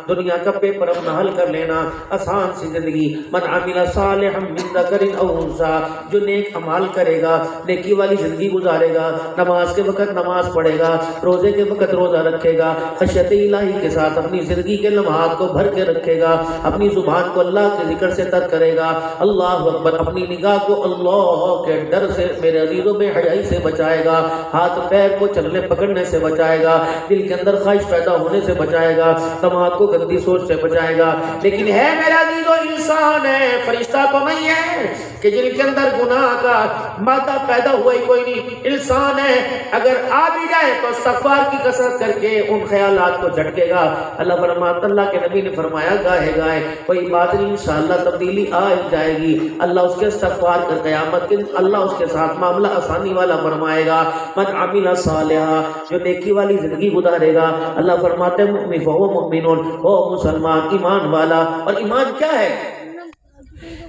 دنیا کا پیپر اپنا حل کر لینا، آسان سی زندگی۔ من عمل صالحا من ذکر او انثی، جو نیک اعمال کرے گا، نیکی والی زندگی گزارے گا، نماز کے وقت نماز پڑھے گا، روزے کے وقت روزہ رکھے گا، خشیت الہی کے ساتھ اپنی زندگی کے لمحات کو بھر کے رکھے گا، اپنی زبان کو اللہ کے ذکر سے تر کرے گا، اللہ اکبر، اپنی نگاہ کو اللہ کے ڈر سے میرے عزیزوں بے حیائی سے بچائے گا، ہاتھ پیر کو چلنے پکڑنے سے بچائے گا، دل کے اندر خواہش پیدا ہونے سے بچائے گا، دماغ کو گندی سوچ سے بچائے گا۔ لیکن ہے میرے عزیزوں انسان ہے، فرشتہ تو نہیں ہے کہ جن کے اندر گناہ کا مادہ پیدا ہوا ہی کوئی نہیں، انسان ہے، اگر آ بھی جائے تو استغفار کی کثرت کر کے ان خیالات کو جھٹکے گا۔ اللہ فرماتا، اللہ کے نبی نے فرمایا گاہے گاہے کوئی بات نہیں انشاءاللہ تبدیلی آ جائے گی، اللہ اس کے استغفار کر قیامت کے دن اللہ اس کے ساتھ معاملہ آسانی والا فرمائے گا۔ من عمل صالحا، جو نیکی والی زندگی گزارے گا، اللہ فرماتے ہیں مؤمن فہو مؤمنون، وہ مسلمان ایمان والا، اور ایمان کیا ہے؟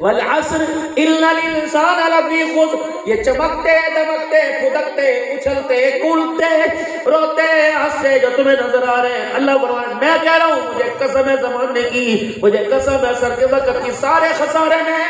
والعصر ان الانسان لفی خسر، یہ چمکتے دمکتے پھدکتے اچھلتے کولتے روتے ہنستے جو تمہیں نظر آ رہے ہیں، اللہ فرماتا میں کہہ رہا ہوں مجھے قسم ہے زمانے کی، مجھے قسم ہے سر کے وقت کی، سارے خسارے میں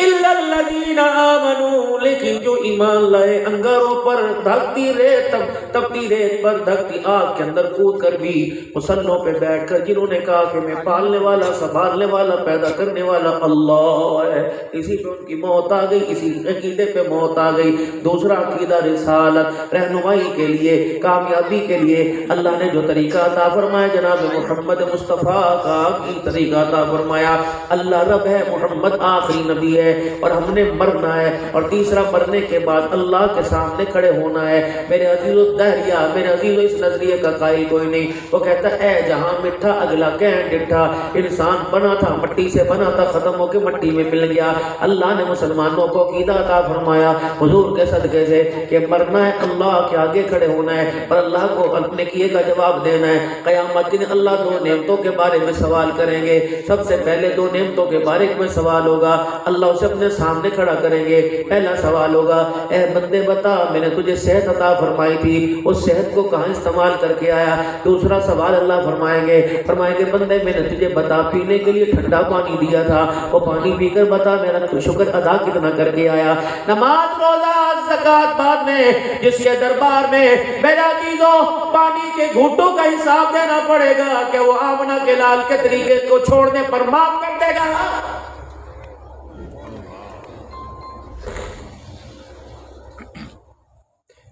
الا الذین آمنوا، لیکن جو ایمان لائے، انگاروں پر دھکتی ریت، تپتی ریت پر دھکتی آگ کے اندر کود کر بھی مسلوں پہ بیٹھ کر جنہوں نے کہا کہ میں پالنے والا سنبھالنے والا پیدا کرنے والا اللہ ہے، اسی پہ ان کی موت آ گئی، اسی عقیدے پہ موت آ گئی۔ دوسرا عقیدہ رسالت، رہنمائی کے لیے، کامیابی کے لیے اللہ نے جو طریقہ عطا فرمایا جناب محمد مصطفیٰ کا کی طریقہ عطا فرمایا، اللہ رب ہے، محمد آخری نبی ہے اور ہم نے مرنا ہے، اور تیسرا مرنے کے بعد اللہ کے سامنے کھڑے ہونا ہے۔ میرے عزیزو دہریہ، میرے عزیزو اس نظریے کا قائل کوئی نہیں، وہ کہتا ہے اے جہاں مٹھا اگلا کہن ڈٹھا، انسان بنا تھا مٹی سے بنا تھا، ختم ہو کے مٹی میں مل گیا۔ اللہ نے مسلمانوں کو عقیدہ عطا فرمایا حضور کے صدقے سے کہ مرنا ہے، اللہ کے آگے کھڑے ہونا ہے اور اللہ کو اپنے کیے کا جواب دینا ہے۔ قیامت دن اللہ دو نعمتوں کے بارے میں سوال کریں گے، سب سے پہلے دو نعمتوں کے بارے میں سوال ہوگا، اللہ اسے اپنے سامنے کھڑا کریں گے۔ پہلا سوال ہوگا اے بندے بتا میں نے تجھے صحت عطا فرمائی تھی، اس صحت کو کہاں استعمال کر کے آیا؟ دوسرا سوال اللہ فرمائیں گے بندے میں نے تجھے بتا پینے کے لیے ٹھنڈا پانی دیا تھا، وہ پانی پی کر بتا میرا شکر ادا کتنا کر کے آیا؟ نماز روزہ زکوٰۃ بعد میں، جس کے دربار میں میرا عزیزو پانی کے گھونٹوں کا حساب دینا پڑے گا کہ وہ آمنہ کے لال کے طریقے کو چھوڑنے پر معاف کر دے گا۔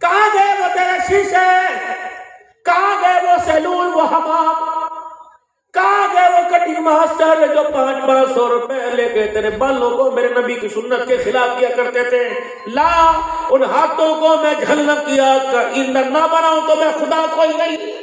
کہاں گئے وہ تیرے شیشے؟ کہاں گئے وہ سیلون، وہ حمام؟ کہاں گئے وہ کٹنگ ماسٹر جو 500 روپے لے کے تیرے بالوں کو میرے نبی کی سنت کے خلاف کیا کرتے تھے؟ لا، ان ہاتھوں کو میں جہنم کی آگ کا ایندھن نہ بناؤں تو میں خدا کوئی نہیں۔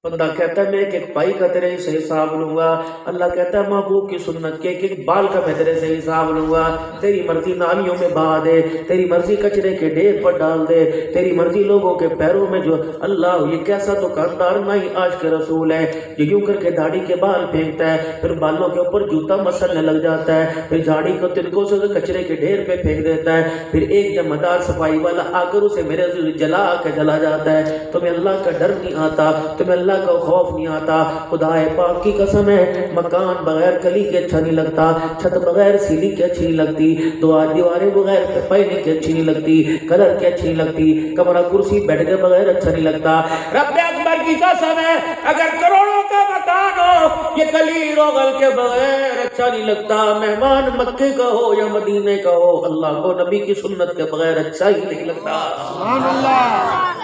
بندہ کہتا ہے میں ایک ایک پائی کا تیرے سے حساب لوں گا، اللہ کہتا ہے محبوب کی سنت کے ایک ایک بال کا میں تیرے سے حساب لوں گا۔ تیری مرضی نالیوں میں بہا دے، تیری مرضی کچرے کے ڈھیر پر ڈال دے، تیری مرضی لوگوں کے پیروں میں جو اللہ یہ کیسا دکاندار نہیں آج کے رسول ہے، یہ یوں کر کے داڑھی کے بال پھینکتا ہے، پھر بالوں کے اوپر جوتا مسلنے لگ جاتا ہے، پھر جاڑی کو تنکوں سے کچرے کے ڈھیر پہ پھینک دیتا ہے، پھر ایک ذمہ دار صفائی والا آ کر اسے میرے جلا کے چلا جاتا ہے۔ تمہیں اللہ کا ڈر نہیں آتا، تمہیں اللہ کا خوف نہیں آتا۔ خدا پاک کی قسم ہے مکان بغیر کلی کے اچھا نہیں لگتا، چھت بغیر سیلی کے اچھی نہیں لگتی، دیواریں بغیر پہنے کے اچھی نہیں لگتی، کلر کے اچھی نہیں لگتی، کمرہ کرسی بیٹھ کے بغیر اچھا نہیں لگتا۔ رب اکبر کی قسم ہے اگر کروڑوں کا مکان ہو یہ کلی روغن کے بغیر اچھا نہیں لگتا، مہمان مکے کا ہو یا مدینے کا ہو اللہ کو نبی کی سنت کے بغیر اچھا ہی نہیں لگتا۔ سبحان اللہ،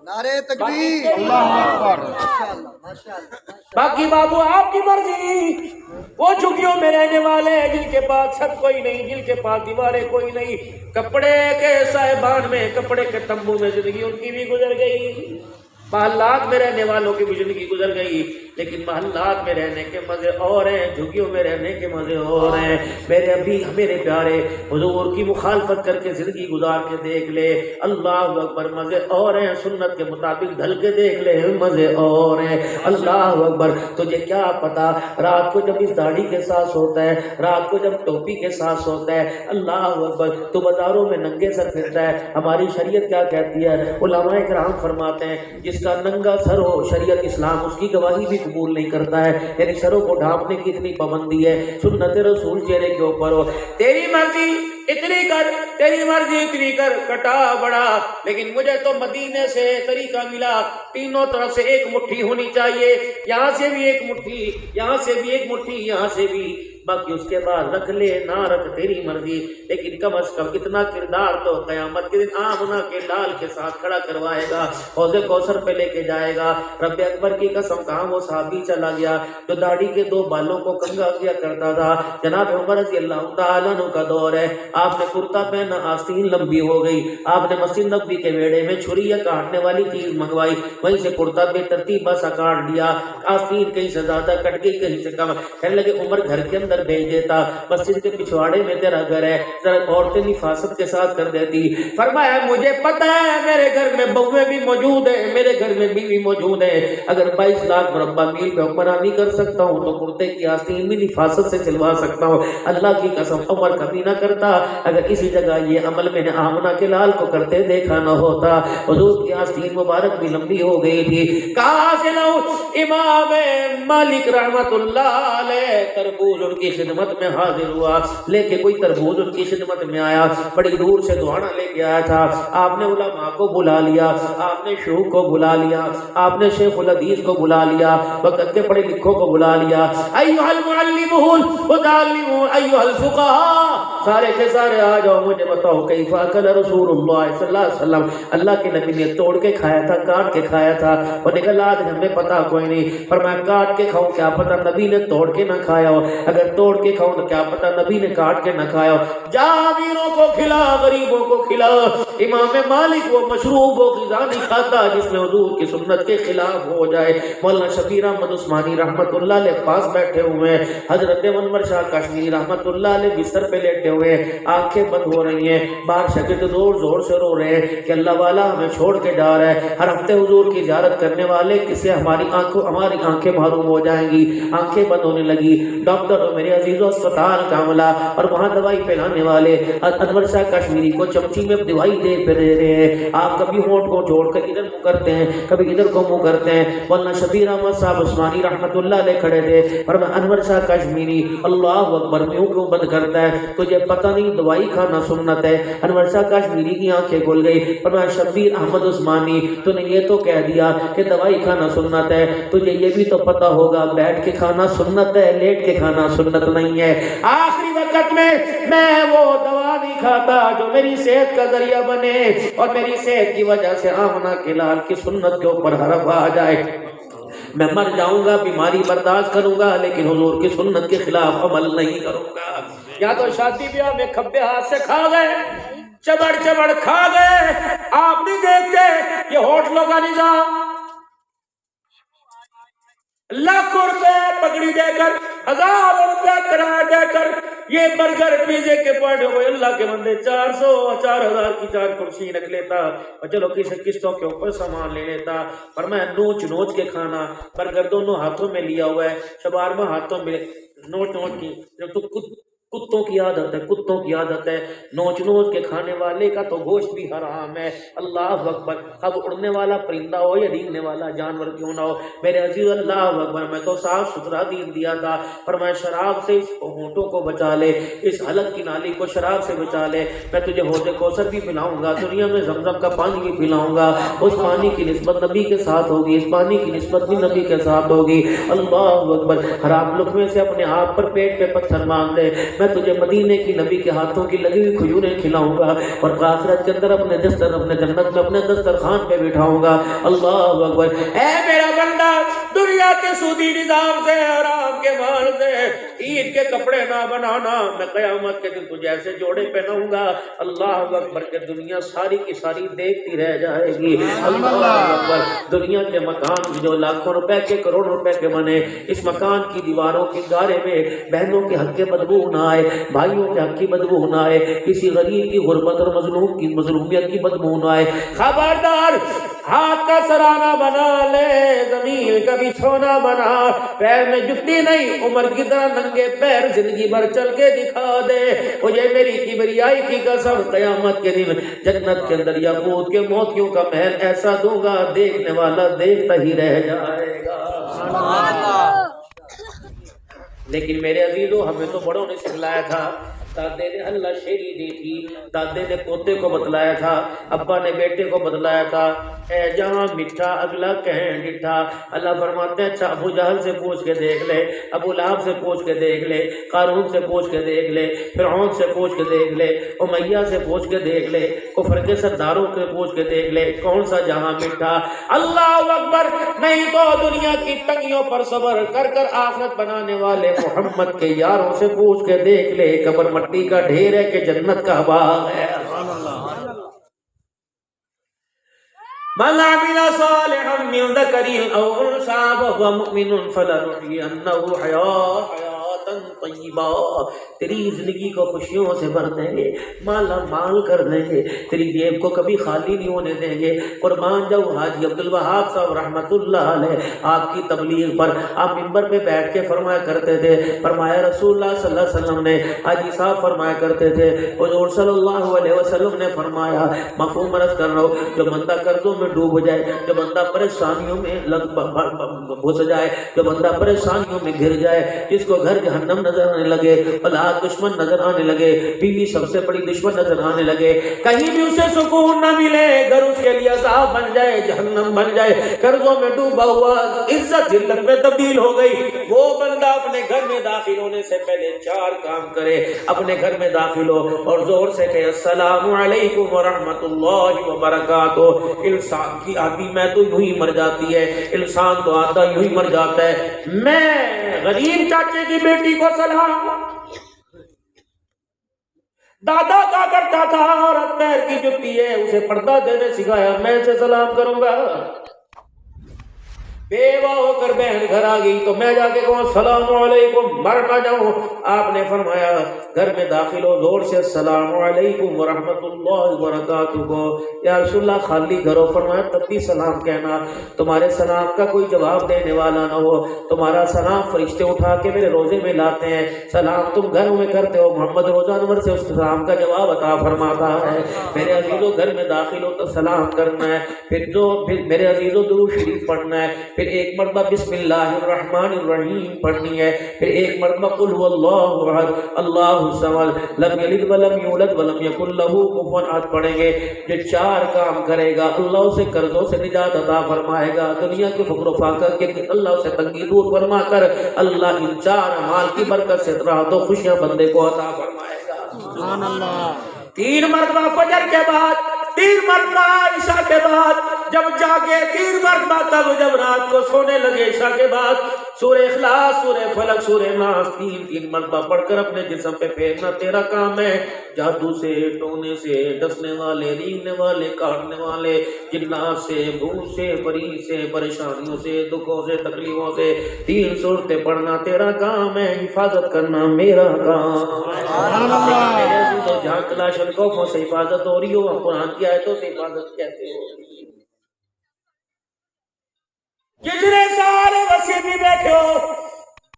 نعرہ تکبیر، اللہ اکبر۔ باقی بابو آپ کی مرضی، وہ جھگیوں میں رہنے والے جن کے پاس چھت کوئی نہیں، جن کے پاس دیواریں کوئی نہیں، کپڑے کے صاحبان میں، کپڑے کے تمبو میں زندگی ان کی بھی گزر گئی، محلات میں رہنے والوں کی بھی زندگی گزر گئی۔ لیکن محلات میں رہنے کے مزے اور ہیں، جھگیوں میں رہنے کے مزے اور ہیں۔ میرے پیارے حضور کی مخالفت کر کے زندگی گزار کے دیکھ لے، اللہ اکبر، مزے اور ہیں۔ سنت کے مطابق ڈھل کے دیکھ لے، مزے اور ہیں۔ اللہ اکبر، تجھے کیا پتا رات کو جب اس داڑھی کے ساتھ سوتا ہے، رات کو جب ٹوپی کے ساتھ سوتا ہے، اللہ اکبر، تو بازاروں میں ننگے سر پھرتا ہے۔ ہماری شریعت کیا کہتی ہے؟ علماء کرام فرماتے ہیں جس کا ننگا سر ہو، شریعت اسلام اس کی گواہی بھی قبول نہیں کرتا ہے۔ یعنی سروں کو ڈھانپنے کی اتنی پابندی ہے، سنت رسول چہرے کے اوپر ہو۔ تیری مرضی اتنی کر، تیری مرضی اتنی کر، کٹا بڑا، لیکن مجھے تو مدینے سے طریقہ ملا، تینوں طرف سے ایک مٹھی ہونی چاہیے، یہاں سے بھی ایک مٹھی، یہاں سے بھی ایک مٹھی، یہاں سے بھی، باقی اس کے بعد رکھ لے نہ رکھ تیری مرضی، لیکن کم از کم اتنا کردار تو قیامت کے دن آمنہ کے لال کے ساتھ کھڑا کروائے گا، حوض کوثر پہ لے کے جائے گا۔ رب اکبر کی قسم، کہاں وہ صحابی چلا گیا جو داڑھی کے 2 بالوں کو کنگھا کیا کرتا تھا؟ جناب عمر رضی اللہ تعالیٰ عنہ کا دور ہے، آپ نے کرتا پہنا، آستین لمبی ہو گئی، آپ نے مسجد نبوی کے ویڑے میں چھری یا کاٹنے والی چیز منگوائی، وہیں سے کرتا بے ترتیب بسا کاٹ دیا، آستین کہیں سے زیادہ کٹ گئی، کہیں سے کم، کہنے لگے عمر گھر کے اندر بھیج دیتا، مسجد کے پچھواڑے میں تیرا گھر ہے، ذرا عورتیں حفاظت کے ساتھ کر دیتی۔ فرمایا مجھے پتا ہے میرے گھر میں بہویں بھی موجود ہیں، میرے گھر میں بیوی موجود ہے، اگر 22 لاکھ مربع میل پہ حکمرانی کر سکتا ہوں تو کرتے کی آستین بھی حفاظت سے سلوا سکتا ہوں۔ اللہ کی قسم عمر کبھی نہ کرتا اگر کسی جگہ یہ عمل میں نے آمنہ کے لال کو کرتے دیکھا نہ ہوتا۔ حضور کی آستین مبارک بھی لمبی ہو گئی تھی۔ کہاں سے لاؤں؟ امام مالک رحمت اللہ علیہ تربوز ان کی خدمت میں حاضر ہوا، لے کے کوئی تربوز ان کی خدمت میں آیا، بڑی دور سے دعانا لے کے آیا تھا۔ آپ نے علماء کو بلا لیا، آپ نے شیوخ کو بلا لیا، آپ نے شیخ الحدیث کو بلا لیا، وقت کے پڑھے لکھوں کو بلا لیا۔ ایھا المعلمون وتعلمون ایھا الفقہاء، سارے کے سارے آ جاؤ، مجھے بتاؤ کیف اکل رسول اللہ صلی اللہ علیہ وسلم، اللہ کے نبی نے توڑ کے کھایا تھا، کاٹ کے کھایا تھا؟ وہ نکلا آج ہمیں پتا کوئی نہیں، پر میں کاٹ کے کھاؤں کیا پتہ نبی نے توڑ کے نہ کھایا ہو، اگر توڑ کے کھاؤں تو کیا پتہ نبی نے کاٹ کے نہ کھایا ہو۔ جا امیروں کو کھلا، غریبوں کو کھلا۔ امام مالک وہ مشروب و غذا نہیں کھاتا جس میں حضور کی سنت کے خلاف ہو جائے۔ مولانا شبیر احمد عثمانی رحمت اللہ علیہ پاس بیٹھے ہوئے ہیں، حضرت منور شاہ کشمیری رحمت اللہ علیہ بستر پہ لیٹے ہوئے ہیں، آنکھیں بند ہو رہی ہیں، باہر شاگرد زور زور سے رو رہے ہیں کہ اللہ والا ہمیں چھوڑ کے جا رہا ہے، ہر ہفتے حضور کی زیارت کرنے والے کسے ہماری آنکھیں محروم ہو جائیں گی۔ آنکھیں بند ہونے لگی، ڈاکٹر اور میرے عزیزوں اسپتال کا عملہ اور وہاں دوائی پلانے والے انور شاہ کشمیری کو چمچی میں دوائی دے رہے ہیں، آپ کبھی ہونٹ کو جوڑ کر ادھر منہ کرتے ہیں، کبھی ادھر کو منہ کرتے ہیں۔ مولانا شبیر احمد صاحب عثمانی رحمت اللہ علیہ کھڑے تھے، پر میں انور شاہ کشمیری اللہ اکبر میں کیوں بند کرتا ہے؟ تجھے پتہ نہیں دوائی کھانا سنت ہے؟ انور شاہ کشمیری کی آنکھیں کھل گئی، پر میں شبیر احمد عثمانی تو نے یہ تو کہہ دیا کہ دوائی کھانا سنت ہے، تجھے یہ بھی تو پتہ ہوگا بیٹھ کے کھانا سنت ہے، لیٹ کے کھانا سنت نہیں ہے۔ آخری وقت میں وہ دوا نہیں کھاتا جو میری صحت کا ذریعہ بنے اور میری صحت کی وجہ سے آمنہ کے لال کی سنت کے اوپر حرف آ جائے۔ میں مر جاؤں گا، بیماری برداشت کروں گا، لیکن حضور کی سنت کے خلاف عمل نہیں کروں گا۔ یا تو شادی بیاہ میں کھبے ہاتھ سے کھا گئے، چبڑ چبڑ کھا گئے، آپ نہیں دیکھتے یہ ہوٹلوں کا نظام، لاکھوں روپے پگڑی دے کر، ہزاروں روپے کرایہ دے کر یہ برگر پیزے کے پوائنٹ ہوئے، اللہ کے بندے 400 4000 کی 4 کرسی رکھ لیتا اور چلو کسی قسطوں کے اوپر سامان لے لیتا، پر میں نوچ نوچ کے کھانا، برگر دونوں ہاتھوں میں لیا ہوا ہے، شبارمہ ہاتھوں میں نوچ نوچ کی، تو کتوں کی عادت ہے، کتوں کی عادت ہے، نوچ نوچ کے کھانے والے کا تو گوشت بھی حرام ہے۔ اللہ اکبر، اب اڑنے والا پرندہ ہو یا رینگنے والا جانور کیوں نہ ہو، میرے عزیز اللہ اکبر، میں تو صاف ستھرا دین دیا تھا، پر میں شراب سے اس ہونٹوں کو بچا لے، اس حلق کی نالی کو شراب سے بچا لے، میں تجھے حوض کوثر بھی پلاؤں گا، دنیا میں زمزم کا پانی بھی پلاؤں گا، اس پانی کی نسبت نبی کے ساتھ ہوگی، اس پانی کی نسبت بھی نبی کے ساتھ ہوگی۔ اللہ اکبر، حرام لقمے سے اپنے آپ پر پیٹ پہ پتھر مان دے، میں تجھے مدینے کی نبی کے ہاتھوں کی لگی ہوئی کھجوریں کھلاؤں گا اور آخرت کے اندر اپنے جنت میں اپنے دسترخوان پہ بٹھاؤں گا۔ اللہ اکبر، اے میرا بندہ دنیا کے سودی نظام سے، حرام کے مال سے عید کے کپڑے نہ بنانا، میں قیامت کے دن تجھے ایسے جوڑے پہناؤں گا، اللہ اکبر کہ دنیا ساری کی ساری دیکھتی رہ جائے گی۔ اللہ اکبر، دنیا کے مکان جو لاکھوں روپے کے کروڑوں روپے کے بنے، اس مکان کی دیواروں کے گارے میں بہنوں کے حق کی بدبو نہ آئے، بھائیوں کے حق کی بدبو نہ آئے، کسی غریب کی غربت اور مظلوم کی مظلومیت کی بدبو نہ آئے۔ خبردار، ہاتھ کا سرانہ بنا لے، زمین کا بچھونا بنا، پیر میں جوتی نہیں، عمر کی طرح ننگے پیر زندگی بھر چل کے دکھا دے، مجھے میری کبریائی کی قسم قیامت کے دن جنت کے اندر یاقوت کے موتیوں کا محل ایسا دوں گا، دیکھنے والا دیکھتا ہی رہ جائے گا۔ لیکن میرے عزیزو، ہمیں تو بڑوں نے سکھلایا تھا، دادے نے اللہ شیری دی تھی، دادے نے پوتے کو بتلایا تھا، ابا نے بیٹے کو بتلایا تھا، اے جہاں میٹھا اگلا کہیں ڈٹھا۔ اللہ فرماتے ہیں اچھا ابو جہل سے پوچھ کے دیکھ لے، ابو لہب سے پوچھ کے دیکھ لے، قارون سے پوچھ کے دیکھ لے، فرعون سے پوچھ کے دیکھ لے، امیہ سے پوچھ کے دیکھ لے، کفر کے سرداروں سے پوچھ کے دیکھ لے، کون سا جہاں میٹھا۔ اللہ اکبر، نہیں تو دنیا کی تنگیوں پر صبر کر کر آخرت بنانے والے محمد کے یاروں سے پوچھ کے دیکھ لے، قبر مٹی کا ڈھیر ہے کہ جنت کا باغ ہے۔ من عمل صالحا من ذکر او انثى وهو مؤمن فلنحيينه حیاة طیبہ، تیری زندگی کو خوشیوں سے بھر دیں گے، مالا مال کر دیں گے، تیری جیب کو کبھی خالی نہیں ہونے دیں گے۔ قربان جاؤ حاجی عبدالوہاب صاحب رحمت اللہ علیہ، آپ کی تبلیغ پر آپ منبر پہ بیٹھ کے فرمایا کرتے تھے، فرمایا رسول اللہ صلی اللہ علیہ وسلم نے، حاجی صاحب فرمایا کرتے تھے، حضور صلی اللہ علیہ وسلم نے فرمایا، مفہوم عرض کر رہا ہوں، جو بندہ قرضوں میں ڈوب جائے، جو بندہ پریشانیوں میں گھس جائے، جو بندہ پریشانیوں میں گر جائے، جس کو گھر جہنم نظر آنے لگے، اولاد دشمن نظر آنے لگے، بیوی سب سے بڑی دشمن نظر آنے لگے، کہیں بھی اسے سکون نہ ملے، گھر اس کے لیے عذاب بن جائے، جہنم بن جائے، قرضوں میں ڈوبا ہوا، عزت ذلت میں تبدیل ہو گئی، وہ بندہ اپنے گھر میں داخل ہونے سے پہلے 4 کام کرے، اپنے گھر میں داخل ہو اور زور سے کہے السلام علیکم ورحمۃ اللہ وبرکاتہ۔ انسان کی آدھی میں تو یوں ہی مر جاتی ہے، انسان تو آدھا یوں ہی مر جاتا ہے، میں غریب چاچے کی بیٹی کو سلام، دادا کا کرتا تھا عورت پیر کی جوتی ہے، اسے پردہ دینے سکھایا، میں اسے سلام کروں گا۔ بیوہ ہو کر بہن گھر آ گئی تو میں جا کے کہوں السلام علیکم، مر نہ جاؤں۔ آپ نے فرمایا گھر میں داخل ہو زور سے السلام علیکم ورحمۃ اللہ وبرکاتہ کو، یا رسول اللہ خالی گھر ہو، فرمایا تب بھی سلام کہنا، تمہارے سلام کا کوئی جواب دینے والا نہ ہو، تمہارا سلام فرشتے اٹھا کے میرے روزے میں لاتے ہیں، سلام تم گھروں میں کرتے ہو، محمد روزہ نمبر سے اس سلام کا جواب عطا فرماتا ہے۔ میرے عزیزو گھر میں داخل ہو تو سلام کرنا ہے، پھر میرے عزیزو درود شریف پڑھنا ہے، پھر ایک مرتبہ بسم اللہ الرحمن الرحیم پڑھنی ہے، پھر ایک مرتبہ قل هو اللہ احد اللہ الصمد لم یلد ولم یولد ولم یکن له کفوا احد پڑھیں گے۔ جو 4 کام کرے گا اللہ اسے قرضوں سے نجات عطا فرمائے گا، دنیا کے فقر و فاقہ کے اللہ اسے تنگی دور فرما کر اللہ ان 4 اعمال کی برکت سے راحت و خوشیاں بندے کو عطا فرمائے گا۔ سبحان اللہ۔ 3 مرتبہ فجر کے بعد، 3 مرتبہ عشاء کے بعد، جب جاگے 3 مرتبہ، تب جب رات کو سونے لگے عشاء کے بعد سورہ اخلاص، سورہ فلق، سورہ ناس 3 مرتبہ پڑھ کر اپنے جسم پہ پھیرنا تیرا کام ہے۔ جادو سے، ٹونے سے، ڈسنے والے، رینگنے والے، کاٹنے والے، جنات سے، بھوت سے، پری سے، پریشانیوں سے، دکھوں سے، تکلیفوں سے 3 سورتیں پڑھنا تیرا کام ہے، حفاظت کرنا میرا کام ہے۔ جہاں کلاشن کوفوں سے حفاظت ہو رہی ہو، قرآن کی آیتوں سے حفاظت کیسے ہو رہی ہے؟ جتنے سارے وسیع بیٹھے ہو،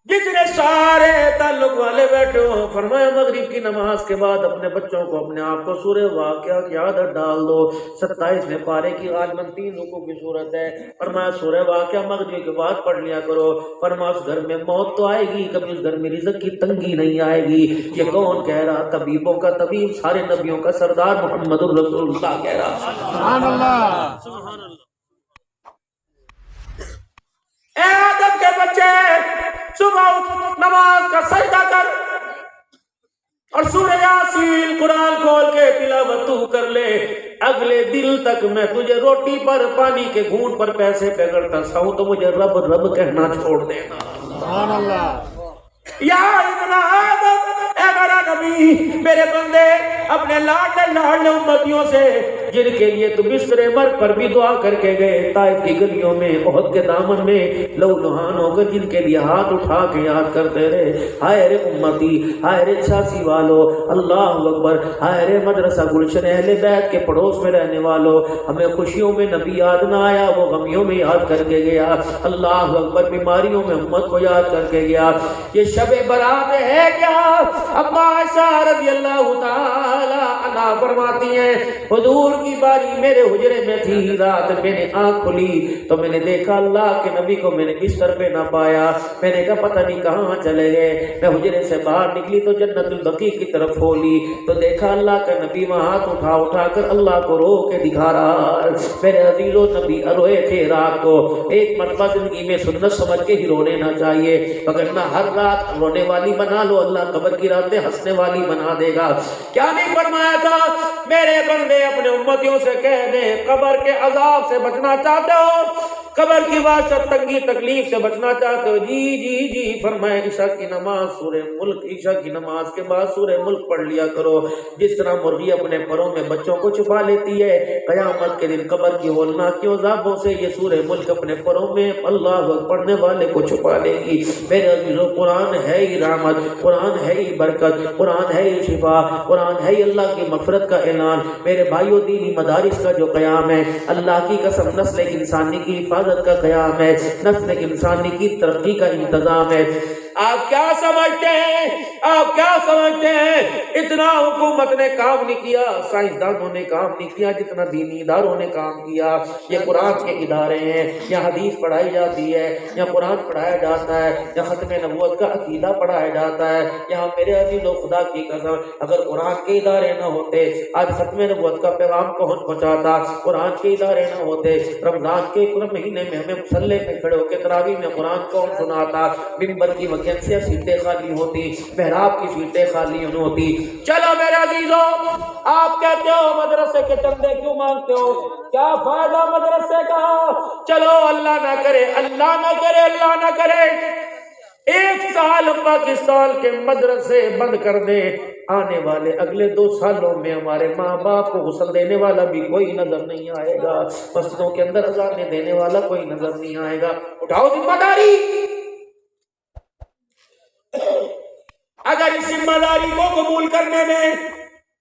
جتنے سارے تعلق والے بیٹھے ہو، فرمایا مغرب کی نماز کے بعد اپنے بچوں کو، اپنے آپ کو سورہ واقعہ کی عادت ڈال دو۔ 27ویں پارے کی غالباً 3 رکوع کی صورت ہے، فرمایا سورہ واقعہ مغرب کے بعد پڑھ لیا کرو۔ فرمایا اس گھر میں موت تو آئے گی، کبھی اس گھر میں رزق کی تنگی نہیں آئے گی۔ یہ کون کہہ رہا؟ طبیبوں کا طبیب، سارے نبیوں کا سردار محمد الرسول اللہ کہہ رہا۔ سبحان اللہ، سبحان اللہ۔ اے آدم کے بچے، صبح اٹھ، نماز کا سجدہ کر اور سورہ یاسین قرآن کھول کے تلاوت تو کر لے۔ اگلے دل تک میں تجھے روٹی پر پانی کے گھونٹ پر پیسے پہ کرتا ہوں تو مجھے رب رب کہنا چھوڑ دینا. سبحان اللہ. یا ابن آدم اے میرا نبی میرے بندے اپنے لاڈلے امتیوں سے جن کے لیے تو بستر مرگ پر بھی دعا کر کے گئے طائف کی گلیوں میں احد کے دامن میں لو لہان ہو کر جن کے لیے ہاتھ اٹھا کے یاد کرتے رہے ہائے رے امتی ہائے رے چھاسی والو اللہ اکبر ہائے رے مدرسہ گلشن اہل بیت کے پڑوس میں رہنے والو ہمیں خوشیوں میں نبی یاد نہ آیا وہ غمیوں میں یاد کر کے گیا اللہ اکبر بیماریوں میں امت کو یاد کر کے گیا یہ شب برات ہے کیا اما عائشہ رضی اللہ تعالی عنہا فرماتی ہیں حضور کی باری میرے حجرے میں تھی رات میں نے آنکھ کھلی تو میں نے دیکھا اللہ کے نبی کو میں نے بستر پہ نہ پایا میں نے کہا پتہ نہیں کہاں چلے گئے میں حجرے سے باہر نکلی تو جنت البقیع کی طرف کھولی تو دیکھا اللہ کا نبی وہاں ہاتھ اٹھا کر اللہ کو رو کے دکھا رہا میرے عزیزو نبی روئے تھے رات کو ایک مرتبہ زندگی میں سنت سمجھ کے ہی رونے نہ چاہیے وگرنہ ہر رات رونے والی بنا لو اللہ قبر کی راتیں ہنسنے والی بنا دے گا کیا نہیں فرمایا تھا میرے بندے اپنے امتیوں سے کہہ دیں قبر کے عذاب سے بچنا چاہتے ہو قبر کی وحشت تنگی تکلیف سے بچنا چاہتے ہو جی فرمائے عشاء کی نماز سورہ ملک عشاء کی نماز کے بعد سورہ ملک پڑھ لیا کرو جس طرح مرغی اپنے پروں میں بچوں کو چھپا لیتی ہے قیامت کے دن قبر کی ہولناکیوں عذابوں سے یہ سورہ ملک اپنے پروں میں اللہ پڑھنے والے کو چھپا لے گی میرے عزیزو قرآن ہے ہی رحمت قرآن ہے ہی برکت قرآن ہے ہی شفا قرآن ہے ہی اللہ کی مغفرت کا اعلان میرے بھائیو دینی مدارس کا جو قیام ہے اللہ کی قسم نسل انسانی کی حفاظت کا قیام ہے نسل انسانی کی ترقی کا انتظام ہے آپ کیا سمجھتے ہیں اتنا حکومت نے کام نہیں کیا سائنسدانوں نے کام نہیں کیا جتنا دینی اداروں نے کام کیا یہ قرآن کے ادارے ہیں یہاں حدیث پڑھائی جاتی ہے یہاں قرآن پڑھایا جاتا ہے یہاں ختم نبوت کا عقیدہ پڑھایا جاتا ہے یہاں میرے عزیزو خدا کی قسم اگر قرآن کے ادارے نہ ہوتے آج ختم نبوت کا پیغام کون پہنچاتا قرآن کے ادارے نہ ہوتے رمضان کے پورے مہینے میں ہمیں مصلی پہ کھڑے ہو کے تراویح میں قرآن کون سناتا ممبر کی ویکینسیاں سیٹیں خالی ہوتی محراب کی سیٹیں خالی ہوتی چلو میرے عزیزو آپ کہتے ہو مدرسے کے چندے کیوں مانگتے ہو کیا فائدہ مدرسے کا چلو اللہ نہ کرے ایک سال پاکستان کے مدرسے بند کر دیں آنے والے اگلے 2 سالوں میں ہمارے ماں باپ کو غسل دینے والا بھی کوئی نظر نہیں آئے گا مسجدوں کے اندر اذانیں دینے والا کوئی نظر نہیں آئے گا اٹھاؤ ذمہ داری اگر اس ذمہ داری کو قبول کرنے میں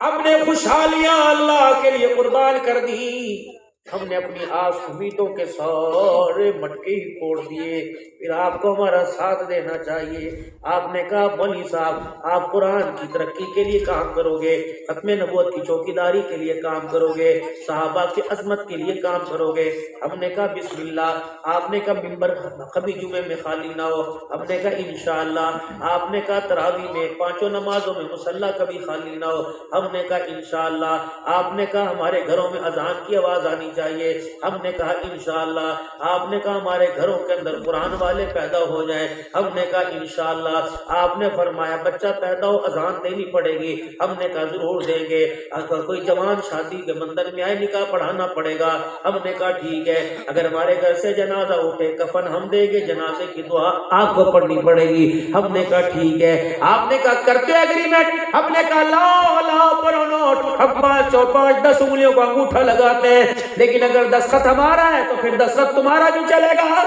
اپنے خوشحالیاں اللہ کے لیے قربان کر دی ہم نے اپنی آس امیدوں کے سارے مٹکے ہی پھوڑ دیے پھر آپ کو ہمارا ساتھ دینا چاہیے آپ نے کہا مولوی صاحب آپ قرآن کی ترقی کے لیے کام کرو گے ختم نبوت کی چوکیداری کے لیے کام کرو گے صحابہ کی عظمت کے لیے کام کرو گے ہم نے کہا بسم اللہ آپ نے کہا ممبر کبھی جمعے میں خالی نہ ہو ہم نے کہا انشاءاللہ آپ نے کہا تراویح میں 5 نمازوں میں مصلی کبھی خالی نہ ہو ہم نے کہا انشاءاللہ آپ نے کہا ہمارے گھروں میں اذان کی آواز آنی چاہیے ہم نے کہا انشاءاللہ آپ نے کہا ہمارے گھروں کے اندر قرآن والے پیدا ہو جائیں ہم نے کہا انشاءاللہ آپ نے فرمایا بچہ پیدا ہو اذان دینی پڑے گی ہم نے کہا ضرور دیں گے اگر کوئی جوان شادی کے بندر میں آئے نکاح پڑھانا پڑے گا ہم نے کہا ٹھیک ہے اگر ہمارے گھر سے جنازہ اٹھے کفن ہم دیں گے جنازے کی دعا آپ کو پڑھنی پڑے گی ہم نے کہا ٹھیک ہے آپ نے کہا کرتے ایگریمنٹ ہم نے کہا لاؤ پڑھو نوٹ ہم 5 اور 5 10 انگلیوں کا انگوٹھا لگاتے ہیں لیکن اگر دستخط ہمارا ہے تو پھر دستخط تمہارا بھی چلے گا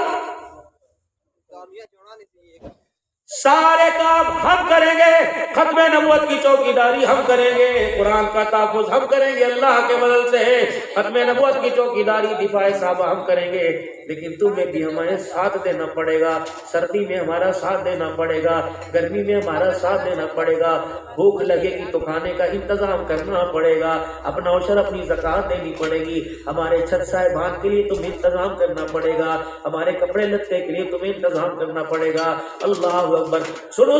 سارے کام ہم کریں گے ختم نبوت کی چوکیداری ہم کریں گے قرآن کا تحفظ ہم کریں گے اللہ کے بدل سے ختم نبوت کی چوکیداری دفاع صحابہ ہم کریں گے لیکن تمہیں بھی ہمارے ساتھ دینا پڑے گا سردی میں ہمارا ساتھ دینا پڑے گا گرمی میں ہمارا ساتھ دینا پڑے گا بھوک لگے گی تو کھانے کا انتظام کرنا پڑے گا اپنا عشر اپنی زکوٰۃ دینی پڑے گی ہمارے چھت صاحبان کے لیے تمہیں انتظام کرنا پڑے گا ہمارے کپڑے لتے کے لیے تمہیں انتظام کرنا پڑے گا اللہ اکبر سنو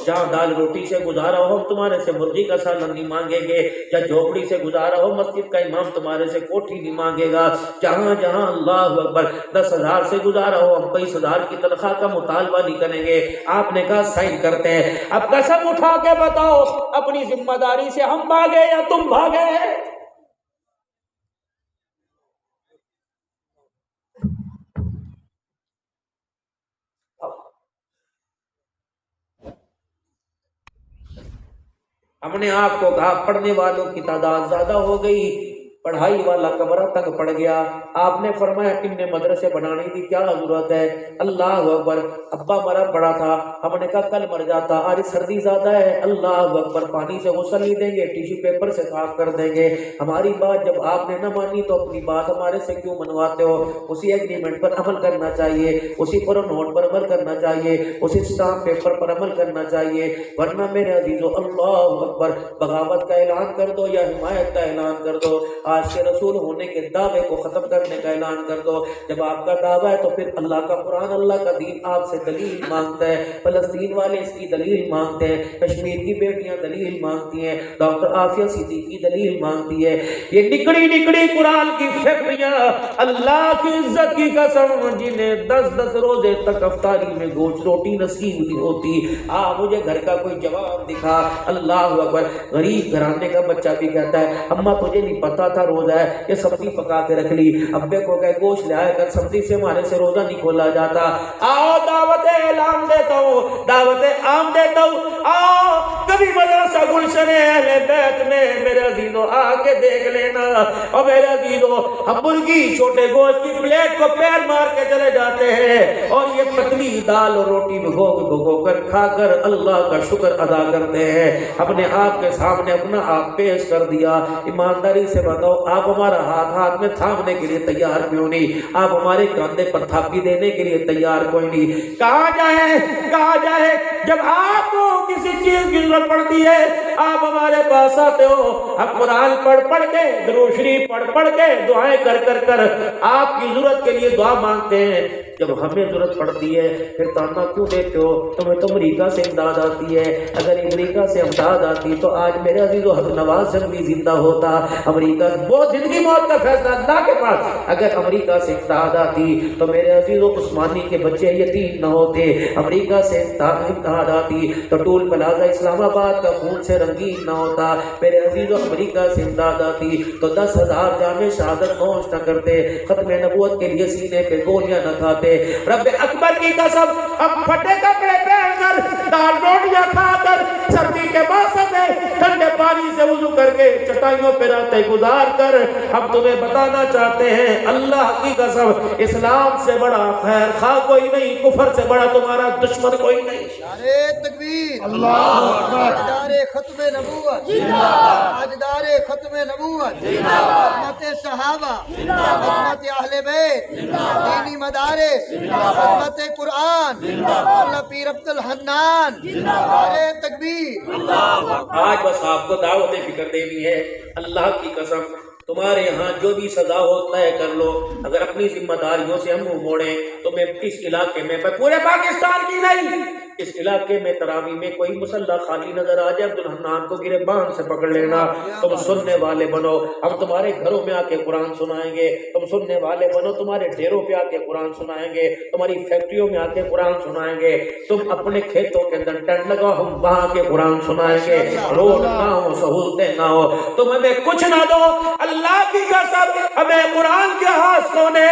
جہاں دال روٹی سے گزارا ہو ہم تمہارے سے مرغی کا سالن نہیں مانگیں گے یا جھوپڑی سے گزارا ہو مسجد کا امام تمہارے سے کوٹھی نہیں مانگے گا جہاں اللہ اکبر 10,000 سے گزارا ہو ہم 22,000 کی تنخواہ کا مطالبہ نہیں کریں گے آپ نے کہا سائن کرتے ہیں اب قسم اٹھا کے بتاؤ اپنی ذمہ داری سے ہم بھاگے یا تم بھاگے ہم نے آپ کو کہا پڑھنے والوں کی تعداد زیادہ ہو گئی، پڑھائی والا کمرہ تک پڑ گیا، آپ نے فرمایا تم نے مدرسے بنانے کی کیا ضرورت ہے؟ اللہ اکبر، ابا مرا پڑا تھا، ہم نے کہا کل مر جاتا، آج سردی زیادہ ہے، اللہ اکبر، پانی سے غسل نہیں دیں گے، ٹیشو پیپر سے صاف کر دیں گے۔ ہماری بات جب آپ نے نہ مانی تو اپنی بات ہمارے سے کیوں منواتے ہو؟ اسی ایگریمنٹ پر عمل کرنا چاہیے، اسی پر نوٹ پر عمل کرنا چاہیے، اسی اسٹامپ پیپر پر عمل کرنا چاہیے، ورنہ میرے عزیزو اللہ اکبر، بغاوت کا اعلان کر دو یا حمایت کا اعلان کر دو، آج کے رسول ہونے کے دعوے کو ختم کرنے کا اعلان کر دو۔ جب آپ کا دعویٰ ہے تو پھر اللہ کا قرآن، اللہ کا دین آپ سے دلیل مانگتا ہے، فلسطین والے اس کی دلیل مانگتے ہیں، کشمیر کی بیٹیاں دلیل مانگتی ہیں، ڈاکٹر عافیہ صدیقی دلیل مانگتی ہے، یہ نکڑی نکڑی قرآن کی فیکٹریاں اللہ کی عزت کی قسم جنہیں 10 روزے تک افطاری میں گوشت روٹی نصیب نہیں ہوتی، مجھے گھر کا کوئی جواب دکھا، اللہ اکبر، غریب گھرانے کا بچہ بھی کہتا ہے اماں تجھے نہیں پتا تھا روزہ ہے، یہ سبزی پکا کے رکھ لی، ابے کو کہے گوشت لے آئے کر، سبزی سے ہمارے سے روزہ نہیں کھولا جاتا۔ آؤ دعوت اعلان دیتا ہوں، دعوت عام دیتا ہوں، آؤ کبھی مدرسہ گلشن اہل بیت میں میرے عزیزو آ کے دیکھ لینا، اور میرے عزیزو ہم مرغی چھوٹے گوشت کی پلیٹ کو پیر مار کے چلے جاتے ہیں، اور یہ پتلی دال اور روٹی بھگو کر کھا کر اللہ کا شکر ادا کرتے ہیں۔ اپنے آپ کے سامنے اپنا آپ پیش کر دیا، ایمانداری سے بتاؤ آپ ہمارا ہاتھ میں تھامنے کے لیے تیار کیوں نہیں؟ آپ ہمارے کاندھے پر تھاپی دینے کے لیے تیار کوئی نہیں؟ کہاں جائے جب آپ کو کسی چیز کی ضرورت پڑتی ہے آپ ہمارے پاس آتے ہو، ہم قرآن پڑھ کے درود شریف پڑھ کے دعائیں کر آپ کی ضرورت کے لیے دعا مانگتے ہیں، جب ہمیں ضرورت پڑتی ہے پھر تانا کیوں دیتے ہو؟ تمہیں تو امریکہ سے امداد آتی ہے، اگر امریکہ سے امداد آتی تو آج میرے عزیز و حق نواز جنگ بھی زندہ ہوتا۔ امریکہ وہ زندگی موت کا فیصلہ اللہ کے پاس، اگر امریکہ سے امداد آتی تو میرے عزیز و عثمانی کے بچے یتیم نہ ہوتے، امریکہ سے امداد آتی تو ٹول پلازا اسلام آباد کا خون سے رنگین نہ ہوتا، میرے عزیز و امریکہ سے امداد آتی تو 10,000 جامع شہادت نوش نہ کرتے، ختم نبوت کے لیے سینے پہ گولیاں نہ کھاتے۔ رب اکبر کی قسم، اب پھٹے کپڑے پہن کر دال روٹیاں کھا کر سردی کے موسم میں ٹھنڈے پانی سے وضو کر کے چٹائیوں پہ راتیں گزار کر ہم تمہیں بتانا چاہتے ہیں اللہ کی قسم اسلام سے بڑا خیر خواہ کوئی نہیں، کفر سے بڑا تمہارا دشمن کوئی نہیں۔ نعرہ تکبیر، اللہ اکبر، تاجدار ختم نبوت، تاجدار ختم نبوت، خدمت صحابہ، خدمت اہل بیت، دینی مدارس، خدمت قرآن، اللہ پیر عبد الحنان، نعرہ تکبیر۔ آج بس آپ کو دعوت فکر دینی ہے، اللہ کی قسم تمہارے یہاں جو بھی سزا ہوتا ہے کر لو، اگر اپنی ذمہ داریوں سے ہم منہ موڑیں تو میں اس علاقے میں پورے پاکستان کی نہیں، اس علاقے میں تراویح میں کوئی مسلح خالی نظر آ جائے عبد الحنان کو گربان سے پکڑ لینا، تم سننے والے بنو، ہم تمہارے گھروں میں آ کے قرآن سنائیں گے، تم سننے والے بنو، تمہارے ڈیروں پہ آ کے قرآن سنائیں گے، تمہاری فیکٹریوں میں آ کے قرآن سنائیں گے، تم اپنے کھیتوں کے اندر ٹینٹ لگاؤ ہم وہاں کے قرآن سنائیں گے، روڈ نہ ہو سہولتیں نہ ہو تم ہمیں کچھ نہ دو، اللہ کی قسم ہمیں قرآن کے ہاتھ سونے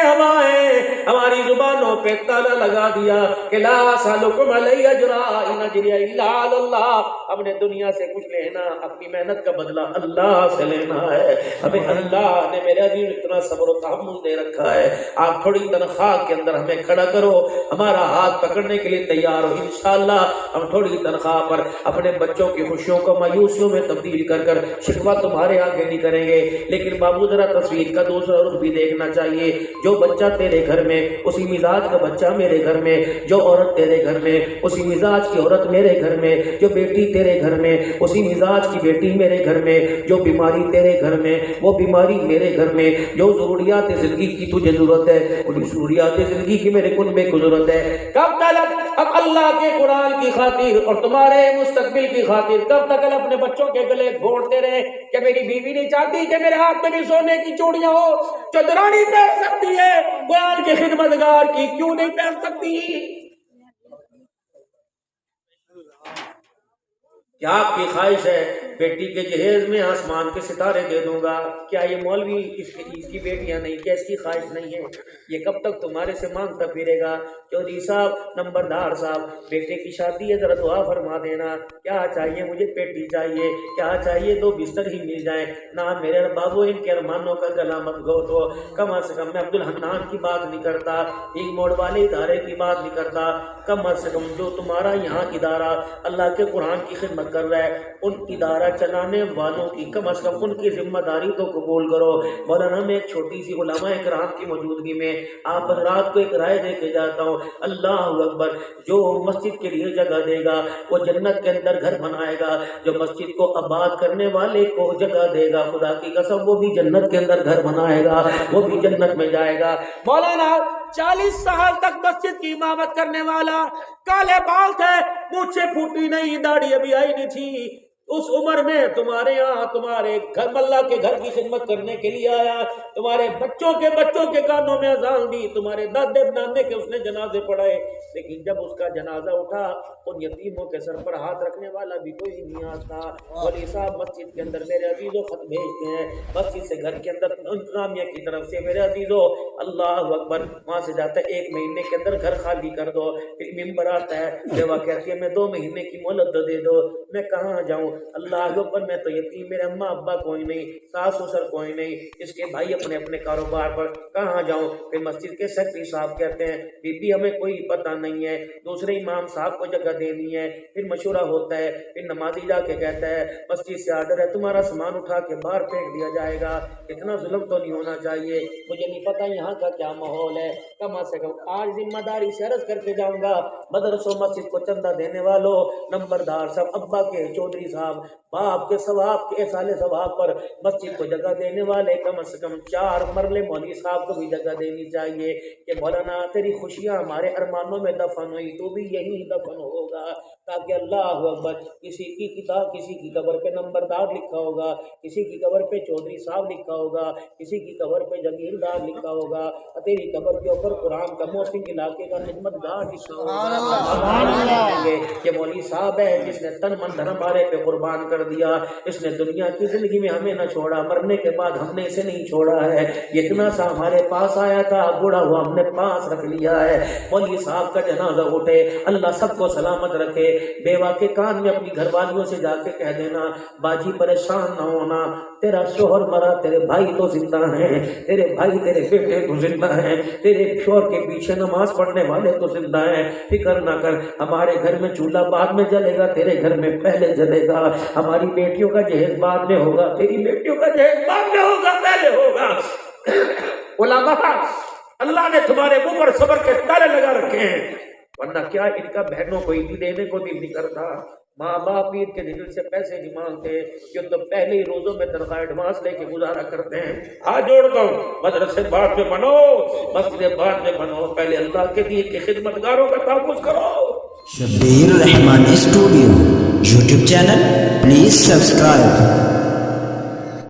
ہماری زبانوں پہ تالا لگا دیا کہ لا سالکم علی اجرا ان اجری الا علی اللہ، ہم نے دنیا سے کچھ لینا، اپنی محنت کا بدلہ اللہ سے لینا ہے، ہمیں اللہ نے میرے عزیز اتنا صبر و تحمل دے رکھا ہے، آپ تھوڑی تنخواہ کے اندر ہمیں کھڑا کرو، ہمارا ہاتھ پکڑنے کے لیے تیار ہو، انشاءاللہ ہم تھوڑی تنخواہ پر اپنے بچوں کی خوشیوں کو مایوسیوں میں تبدیل کر شکوہ تمہارے آگے نہیں کریں گے، لیکن بابو ذرا تصویر کا دوسرا رخ بھی دیکھنا چاہیے، جو بچہ تیرے گھر میں اسی مزاج کا بچہ میرے گھر میں، جو عورت تیرے گھر میں اسی مزاج کی عورت میرے گھر میں، جو بیٹی تیرے گھر میں اسی مزاج کی بیٹی میرے گھر میں، جو بیماری تیرے گھر میں وہ بیماری میرے گھر میں، جو ضروریات زندگی کی تجھے ضرورت ہے وہی ضروریات زندگی کی میرے کنبے کو ضرورت ہے، کب تک اب اللہ کے قرآن کی خاطر اور تمہارے مستقبل کی خاطر کب تک اپنے بچوں کے گلے گھونٹتے رہے کہ میری بیوی نہیں چاہتی کہ میرے ہاتھ میں بھی سونے کی چوڑیاں ہو، چودرانی پہن سکتی ہے قرآن کی خدمتگار کی کیوں نہیں پہن سکتی؟ کیا آپ کی خواہش ہے بیٹی کے جہیز میں آسمان کے ستارے دے دوں گا؟ کیا یہ مولوی اس کی بیٹیاں نہیں؟ کیا اس کی خواہش نہیں ہے؟ یہ کب تک تمہارے سے مانگتا پھرے گا؟ چودھری صاحب، نمبردار صاحب، بیٹے کی شادی ہے، ذرا دعا فرما دینا۔ کیا چاہیے؟ مجھے پیٹی چاہیے۔ کیا چاہیے؟ 2 بستر ہی مل جائیں۔ نہ میرے بابو، ان کے ارمانوں کا گلا مت گھونٹو۔ کم از کم میں عبد الحنان کی بات نہیں کرتا، ایک موڑ والے ادارے کی بات نہیں کرتا، کم از کم جو تمہارا یہاں ادارہ اللہ کے قرآن کی خدمت کر رہا ہے، ان ادارہ چلانے والوں کی کم از کم ان کی ذمہ داری تو قبول کرو۔ مولانا، میں ایک چھوٹی سی علماء کرام کی موجودگی میں آپ حضرات کو ایک رائے دے کے جاتا ہوں۔ اللہ اکبر، جو مسجد کے لیے جگہ دے گا وہ جنت کے اندر گھر بنائے گا، جو مسجد کو آباد کرنے والے کو جگہ دے گا، خدا کی قسم وہ بھی جنت کے اندر گھر بنائے گا، وہ بھی جنت میں جائے گا۔ مولانا 40 سال تک مسجد کی امامت کرنے والا، کالے بال تھے، مونچھیں پھوٹی نہیں، داڑھی ابھی آئی نہیں تھی، اس عمر میں تمہارے یہاں تمہارے گھر اللہ کے گھر کی خدمت کرنے کے لیے آیا، تمہارے بچوں کے کانوں میں اذان دی، تمہارے دادے نانے کے اس نے جنازے پڑھائے، لیکن جب اس کا جنازہ اٹھا ان یتیموں کے سر پر ہاتھ رکھنے والا بھی کوئی نہیں آتا۔ مولوی صاحب مسجد کے اندر میرے عزیزوں خط بھیجتے ہیں، مسجد سے گھر کے اندر انتظامیہ کی طرف سے، میرے عزیزوں اللہ اکبر، وہاں سے جاتا ہے 1 مہینے کے اندر گھر خالی کر دو، پھر ممبر آتا ہے، بیوہ کہتی ہے میں 2 مہینے کی مہلت دے دو، میں کہاں جاؤں؟ اللہ اکبر، میں تو یتیم، میرے اماں ابا کوئی نہیں، ساس سسر کوئی نہیں، اس کے بھائی اپنے اپنے کاروبار پر، کہاں جاؤں؟ پھر مسجد کے سیکرٹری صاحب کہتے ہیں بی بی ہمیں کوئی پتہ نہیں ہے، دوسرے امام صاحب کو جگہ دینی ہے، پھر مشورہ ہوتا ہے، پھر نمازی جا کے کہتا ہے مسجد سے آرڈر ہے تمہارا سامان اٹھا کے باہر پھینک دیا جائے گا، اتنا ظلم تو نہیں ہونا چاہیے، مجھے نہیں پتہ یہاں کا کیا ماحول ہے، کم از کم آج ذمہ داری سے عرض کر کے جاؤں گا، مدرسوں مسجد کو چندہ دینے والوں، نمبردار صاحب، ابا کے چودھری صاحب، باپ کے ثواب کے سال ثواب پر مسجد کو جگہ دینے والے کم از کم 4 مرلے مولوی صاحب کو بھی جگہ دینی چاہیے کہ مولانا تیری خوشیاں ہمارے ارمانوں میں دفن ہوئی، تو بھی یہی دفن ہوگا، تاکہ اللہ اکبر کسی کی کتاب، کسی کی قبر پہ نمبردار لکھا ہوگا، کسی کی قبر پہ چودھری صاحب لکھا ہوگا، کسی کی قبر پہ جگیردار لکھا ہوگا، تیری قبر کے اوپر قرآن کا محسن علاقے کا خدمت گار لکھا ہوگا، یہ مولوی صاحب ہے جس نے تن من دھن ہمارے پہ قربان کر دیا، اس نے دنیا کی زندگی میں ہمیں نہ چھوڑا، مرنے کے بعد ہم نے اسے نہیں چھوڑا ہے، اتنا سا ہمارے پاس آیا تھا، بوڑھا ہوا ہم نے پاس رکھ لیا ہے۔ مولوی صاحب کا جنازہ اٹھے، اللہ سب کو سلامت رکھے، بیوہ کے کان میں اپنی گھر والیوں سے جا کے کہہ دینا باجی پریشان نہ ہونا، تیرا شوہر مرا، تیرے بھائی تو زندہ ہیں، تیرے بھائی تیرے بیٹے تو زندہ ہیں، تیرے شوہر کے پیچھے نماز پڑھنے والے تو زندہ ہیں، فکر نہ کر، ہمارے گھر میں چولہا بعد میں جلے گا، تیرے گھر میں پہلے جلے گا، ہماری بیٹیوں کا جہیز بعد میں ہوگا، تیری بیٹیوں کا جہیز بعد میں ہوگا، پہلے ہوگا۔ علماء، اللہ نے تمہارے منہ پر صبر کے تالے لگا رکھے ہیں، ورنہ کیا ان کا بہنوں کو عیدی دینے کو دل نہیں کرتا، ماں باپ عید کے دن سے پیسے نہیں مانگتے، جو تو پہلے ہی روزوں میں تنخواہ ایڈوانس لے کے گزارا کرتے ہیں۔ ہاتھ جوڑتا ہوں، مدرسے بعد میں بنو، مسجد بعد میں بنو، پہلے اللہ کے دین کے خدمتگاروں کا تحفظ کرو۔ Shabbir ur Rahman studio YouTube channel, please subscribe.